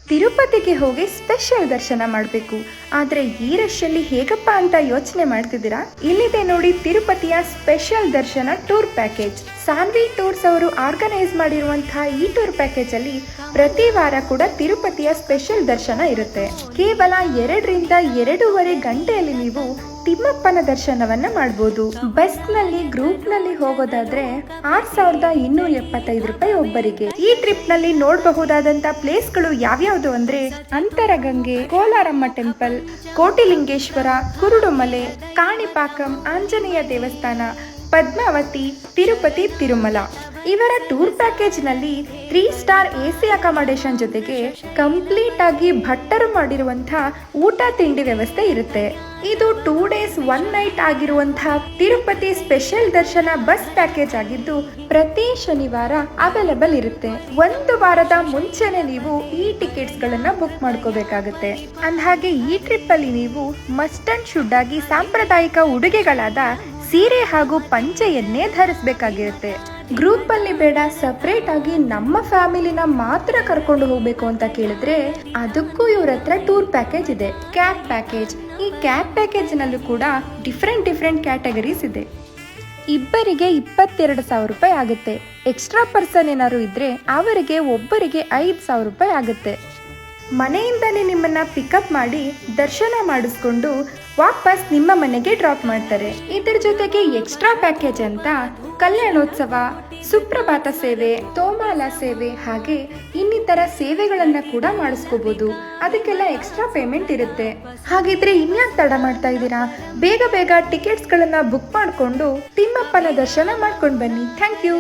ತಿರುಪತಿಗೆ ಹೋಗಿ ಸ್ಪೆಷಲ್ ದರ್ಶನ ಮಾಡಬೇಕು. ಆದರೆ ಈ ರಶಲ್ಲಿ ಹೇಗಪ್ಪ ಅಂತ ಯೋಚನೆ ಮಾಡ್ತಿದ್ದೀರಾ? ಇಲ್ಲಿದೆ ನೋಡಿ ತಿರುಪತಿಯ ಸ್ಪೆಷಲ್ ದರ್ಶನ ಟೂರ್ ಪ್ಯಾಕೇಜ್. ಸಾನ್ವಿ ಟೂರ್ಸ್ ಅವರು ಆರ್ಗನೈಸ್ ಮಾಡಿರುವಂತಹ ಈ ಟೂರ್ ಪ್ಯಾಕೇಜ್ ಅಲ್ಲಿ ಪ್ರತಿ ವಾರ ಕೂಡ ತಿರುಪತಿಯ ಸ್ಪೆಷಲ್ ದರ್ಶನ ಇರುತ್ತೆ. ಕೇವಲ 2 ರಿಂದ 2.5 ಗಂಟೆಯಲ್ಲಿ ನೀವು ತಿಮ್ಮಪ್ಪನ ದರ್ಶನವನ್ನ ಮಾಡಬಹುದು. ಬಸ್ ನಲ್ಲಿ ಗ್ರೂಪ್ ನಲ್ಲಿ ಹೋಗೋದಾದ್ರೆ 6275 ರೂಪಾಯಿ ಒಬ್ಬರಿಗೆ. ಈ ಟ್ರಿಪ್ ನಲ್ಲಿ ನೋಡಬಹುದಾದಂತ ಪ್ಲೇಸ್ ಗಳು ಯಾವ್ಯಾವ್ದು ಅಂದ್ರೆ ಅಂತರಗಂಗೆ, ಕೋಲಾರಮ್ಮ ಟೆಂಪಲ್, ಕೋಟಿಲಿಂಗೇಶ್ವರ, ಕುರುಡುಮಲೆ, ಕಾಣಿಪಾಕಂ, ಆಂಜನೇಯ ದೇವಸ್ಥಾನ, ಪದ್ಮಾವತಿ, ತಿರುಪತಿ, ತಿರುಮಲ. ಇವರ ಟೂರ್ ಪ್ಯಾಕೇಜ್ ನಲ್ಲಿ 3 ಸ್ಟಾರ್ AC ಅಕಾಮಡೇಷನ್ ಜೊತೆಗೆ ಕಂಪ್ಲೀಟ್ ಆಗಿ ಭಟ್ಟರು ಮಾಡಿರುವಂತಹ ಊಟ ತಿಂಡಿ ವ್ಯವಸ್ಥೆ ಇರುತ್ತೆ. ಇದು 2 ಡೇಸ್ 1 ನೈಟ್ ಆಗಿರುವಂತಹ ತಿರುಪತಿ ಸ್ಪೆಷಲ್ ದರ್ಶನ ಬಸ್ ಪ್ಯಾಕೇಜ್ ಆಗಿದ್ದು ಪ್ರತಿ ಶನಿವಾರ ಅವೈಲೇಬಲ್ ಇರುತ್ತೆ. 1 ವಾರದ ಮುಂಚೆನೆ ನೀವು ಈ ಟಿಕೆಟ್ಸ್ ಗಳನ್ನ ಬುಕ್ ಮಾಡ್ಕೋಬೇಕಾಗುತ್ತೆ. ಅಂದಹಾಗೆ ಈ ಟ್ರಿಪ್ ಅಲ್ಲಿ ನೀವು ಮಸ್ಟ್ ಅಂಡ್ ಶುಡ್ ಆಗಿ ಸಾಂಪ್ರದಾಯಿಕ ಉಡುಗೆಗಳಾದ ಸೀರೆ ಹಾಗೂ ಪಂಚೆಯನ್ನೇ ಧರಿಸಬೇಕಾಗಿರುತ್ತೆ. ಗ್ರೂಪ್ ಅಲ್ಲಿ ಬೇಡ, ಸಪರೇಟ್ ಆಗಿ ನಮ್ಮ ಫ್ಯಾಮಿಲಿನ ಮಾತ್ರ ಕರ್ಕೊಂಡು ಹೋಗ್ಬೇಕು ಅಂತ ಕೇಳಿದ್ರೆ ಅದಕ್ಕೂ ಇವ್ರ ಹತ್ರ ಟೂರ್ ಪ್ಯಾಕೇಜ್ ಇದೆ. Cab package. ಈ ಕ್ಯಾಬ್ ಪ್ಯಾಕೇಜ್ ನಲ್ಲೂ ಕೂಡ ಡಿಫ್ರೆಂಟ್ ಕ್ಯಾಟಗರೀಸ್ ಇದೆ. ಇಬ್ಬರಿಗೆ 22,000 ರೂಪಾಯಿ ಆಗುತ್ತೆ. ಎಕ್ಸ್ಟ್ರಾ ಪರ್ಸನ್ ಏನಾದ್ರು ಇದ್ರೆ ಅವರಿಗೆ ಒಬ್ಬರಿಗೆ 5,000 ರೂಪಾಯಿ ಆಗುತ್ತೆ. ಮನೆಯಿಂದಲೇ ನಿಮ್ಮನ್ನ ಪಿಕಪ್ ಮಾಡಿ ದರ್ಶನ ಮಾಡಿಸ್ಕೊಂಡು ವಾಪಸ್ ನಿಮ್ಮ ಮನೆಗೆ ಡ್ರಾಪ್ ಮಾಡ್ತಾರೆ. ಇದರ ಜೊತೆಗೆ ಎಕ್ಸ್ಟ್ರಾ ಪ್ಯಾಕೇಜ್ ಅಂತ ಕಲ್ಯಾಣೋತ್ಸವ, ಸುಪ್ರಭಾತ ಸೇವೆ, ತೋಮಾಲ ಸೇವೆ ಹಾಗೆ ಇನ್ನಿತರ ಸೇವೆಗಳನ್ನ ಕೂಡ ಮಾಡಿಸ್ಕೋಬಹುದು. ಅದಕ್ಕೆಲ್ಲ ಎಕ್ಸ್ಟ್ರಾ ಪೇಮೆಂಟ್ ಇರುತ್ತೆ. ಹಾಗಿದ್ರೆ ಇನ್ಯಾಕೆ ತಡ ಮಾಡ್ತಾ ಇದ್ದೀರಾ? ಬೇಗ ಟಿಕೆಟ್ಸ್ ಗಳನ್ನ ಬುಕ್ ಮಾಡಿಕೊಂಡು ತಿಮ್ಮಪ್ಪನ ದರ್ಶನ ಮಾಡ್ಕೊಂಡು ಬನ್ನಿ. Thank you.